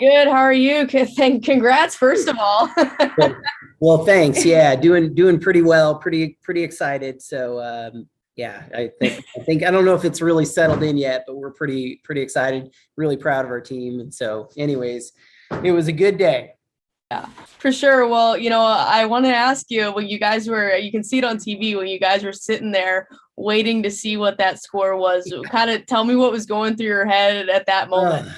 Good. How are you? Congrats, first of all. Well, thanks. Yeah, doing pretty well. Pretty excited. So yeah, I don't know if it's really settled in yet, but we're pretty excited. Really proud of our team. And so, anyways, it was a good day. Yeah, for sure. Well, I want to ask you when you can see it on TV when you guys were sitting there waiting to see what that score was. Kind of tell me what was going through your head at that moment.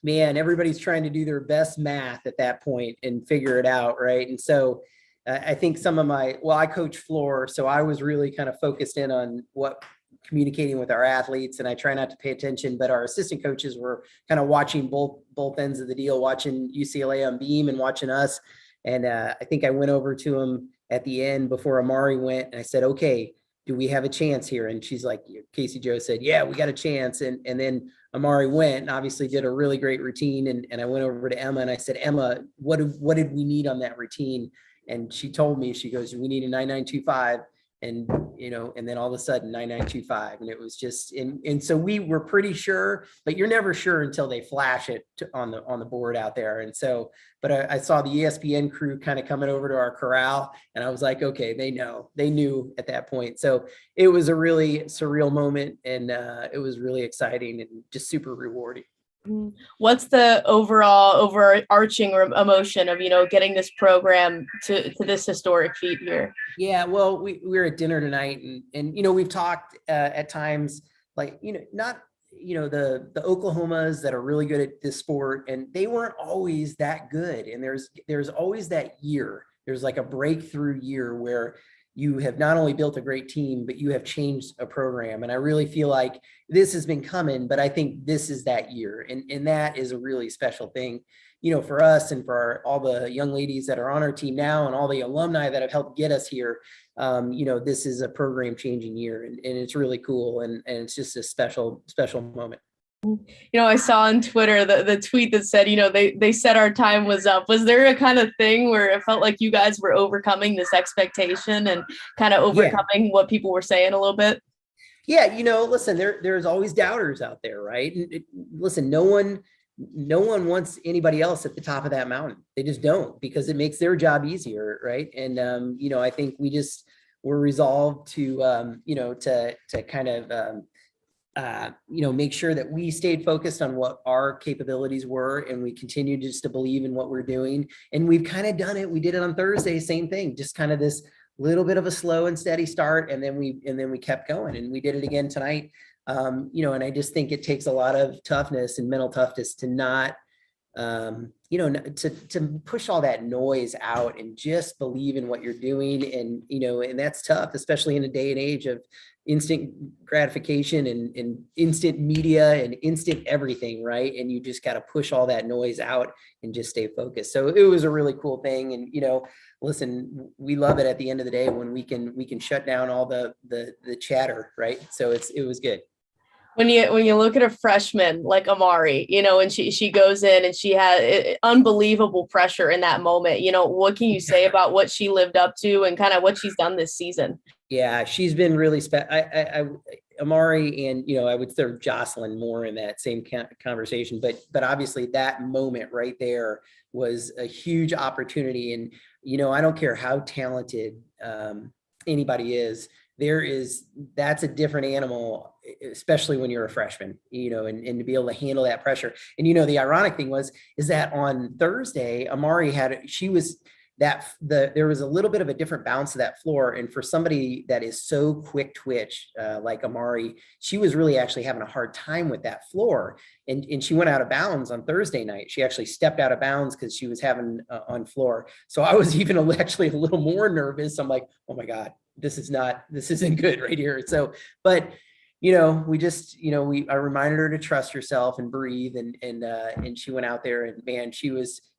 Man, everybody's trying to do their best math at that point and figure it out, right? And so I think I coach floor, so I was really kind of focused in on what communicating with our athletes, and I try not to pay attention, but our assistant coaches were kind of watching both ends of the deal, watching UCLA on beam and watching us. And I think I went over to him at the end before Amari went, and I said, okay, do we have a chance here? And she's like, Casey Joe said, yeah, we got a chance. And then Amari went and obviously did a really great routine. And I went over to Emma and I said, Emma, what did we need on that routine? And she told me, she goes, we need a 9925. And, and then all of a sudden 9925. And it was just, and so we were pretty sure, but you're never sure until they flash it on the board out there. And so, but I saw the ESPN crew kind of coming over to our corral and I was like, okay, they knew at that point. So it was a really surreal moment and it was really exciting and just super rewarding. What's the overarching emotion of getting this program to this historic feat here? Yeah, well, we were at dinner tonight, and we've talked at times like not the Oklahomas that are really good at this sport, and they weren't always that good. And there's always that year. There's like a breakthrough year where you have not only built a great team, but you have changed a program. And I really feel like this has been coming, but I think this is that year. And that is a really special thing, for us and for all the young ladies that are on our team now and all the alumni that have helped get us here. This is a program changing year and it's really cool. And it's just a special moment. I saw on Twitter the tweet that said, they said our time was up. Was there a kind of thing where it felt like you guys were overcoming this expectation and kind of overcoming what people were saying a little bit? Yeah. Listen, there's always doubters out there, right? And listen, no one wants anybody else at the top of that mountain. They just don't, because it makes their job easier. Right. And, I think we're resolved to kind of, make sure that we stayed focused on what our capabilities were and we continued just to believe in what we're doing. And we've kind of done it. We did it on Thursday, same thing, just kind of this little bit of a slow and steady start. And then we kept going and we did it again tonight. And I just think it takes a lot of toughness and mental toughness to not, to push all that noise out and just believe in what you're doing. And, and that's tough, especially in a day and age of instant gratification and instant media and instant everything. Right. And you just got to push all that noise out and just stay focused. So it was a really cool thing. And, listen, we love it at the end of the day when we can shut down all the chatter. Right. So it was good. When you look at a freshman like Amari, and she goes in and she had unbelievable pressure in that moment, what can you say about what she lived up to and kind of what she's done this season? Yeah, she's been really Amari, and I would throw Jocelyn more in that same conversation, but obviously that moment right there was a huge opportunity. And I don't care how talented anybody is, that's a different animal, especially when you're a freshman, and to be able to handle that pressure. And the ironic thing is that on Thursday, Amari there was a little bit of a different bounce to that floor. And for somebody that is so quick twitch, like Amari, she was really actually having a hard time with that floor. And she went out of bounds on Thursday night. She actually stepped out of bounds because she was having on floor. So I was even actually a little more nervous. I'm like, oh my God, this isn't good right here. So, but I reminded her to trust herself and breathe. And she went out there and man,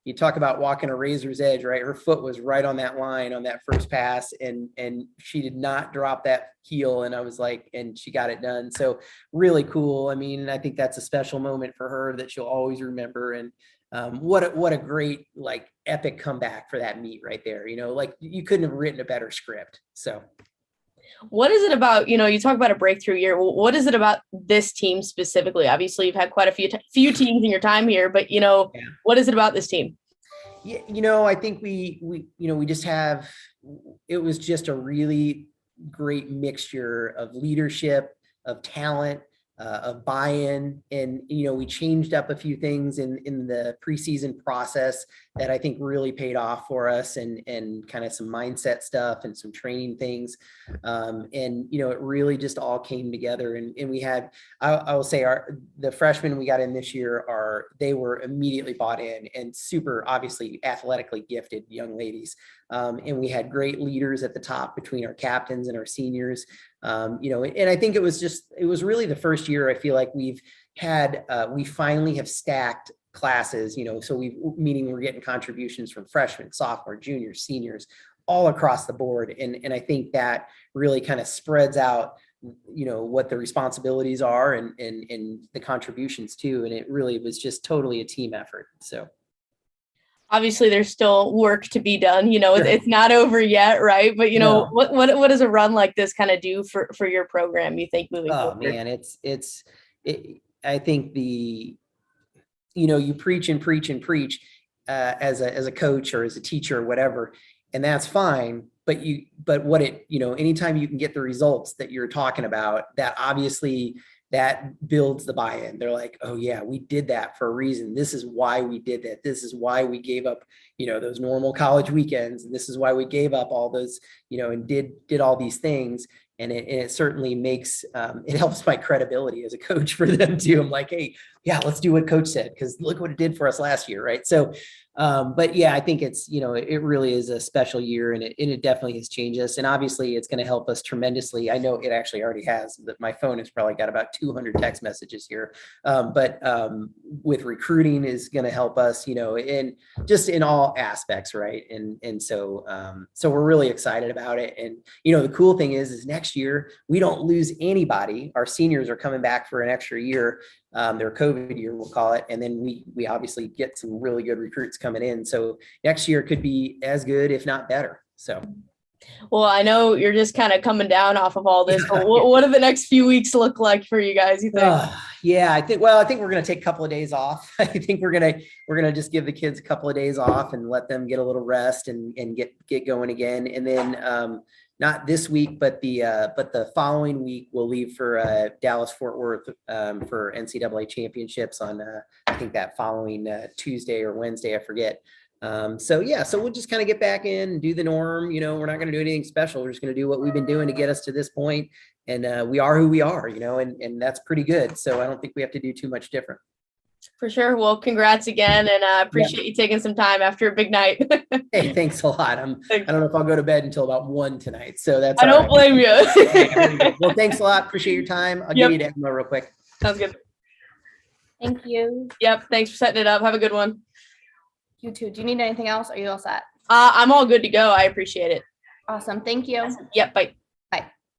you talk about walking a razor's edge, right? Her foot was right on that line on that first pass and she did not drop that heel. And I was like, and she got it done. So really cool. I mean, I think that's a special moment for her that she'll always remember. And what a great, like, epic comeback for that meet right there. Like you couldn't have written a better script. So. What is it about, you talk about a breakthrough year. What is it about this team specifically? Obviously, you've had quite a few teams in your time here, but, Yeah. what is it about this team? Yeah, I think we just have, it was just a really great mixture of leadership, of talent, of buy-in. And, we changed up a few things in the preseason process that I think really paid off for us, and kind of some mindset stuff and some training things. And, it really just all came together, and we had, I will say the freshmen we got in this year they were immediately bought in and super obviously athletically gifted young ladies. And we had great leaders at the top between our captains and our seniors. And I think it was really the first year I feel like we finally have stacked classes, so meaning we're getting contributions from freshmen, sophomore, juniors, seniors, all across the board. And I think that really kind of spreads out, what the responsibilities are and the contributions too. And it really was just totally a team effort. So obviously there's still work to be done, Sure. It's not over yet. Right. But, No. what does a run like this kind of do for your program, you think, moving forward? Oh man, I think you preach and preach and preach as a coach or as a teacher or whatever, and that's fine. But what anytime you can get the results that you're talking about, that obviously that builds the buy-in. They're like, oh yeah, we did that for a reason. This is why we did that. This is why we gave up, those normal college weekends. And this is why we gave up all those, and did all these things. And it certainly makes, it helps my credibility as a coach for them too. I'm like, hey, yeah, let's do what coach said, because look what it did for us last year. Right. So, but yeah, I think it's, it really is a special year, and it definitely has changed us. And obviously it's going to help us tremendously. I know it actually already has, but my phone has probably got about 200 text messages here. But with recruiting is going to help us, in just in all aspects. Right. And so we're really excited about it. And, the cool thing is next year we don't lose anybody. Our seniors are coming back for an extra year. Their COVID year, we'll call it. And then we obviously get some really good recruits coming in. So next year could be as good, if not better. So. Well, I know you're just kind of coming down off of all this, but what do the next few weeks look like for you guys, you think? Yeah, I think we're going to take a couple of days off. I think we're going to just give the kids a couple of days off and let them get a little rest and get going again. And then, not this week, but the following week we'll leave for Dallas Fort Worth for NCAA Championships on I think that following Tuesday or Wednesday, I forget. So we'll just kind of get back in and do the norm. We're not going to do anything special. We're just going to do what we've been doing to get us to this point, and we are who we are. And that's pretty good. So I don't think we have to do too much different. For sure. Well, congrats again, and I appreciate you taking some time after a big night. Hey, thanks a lot. I don't know if I'll go to bed until about 1 tonight, so that's. I don't blame you. Well, thanks a lot. Appreciate your time. I'll give you to Emma real quick. Sounds good. Thank you. Yep. Thanks for setting it up. Have a good one. You too. Do you need anything else? Are you all set? I'm all good to go. I appreciate it. Awesome. Thank you. Yep. Bye.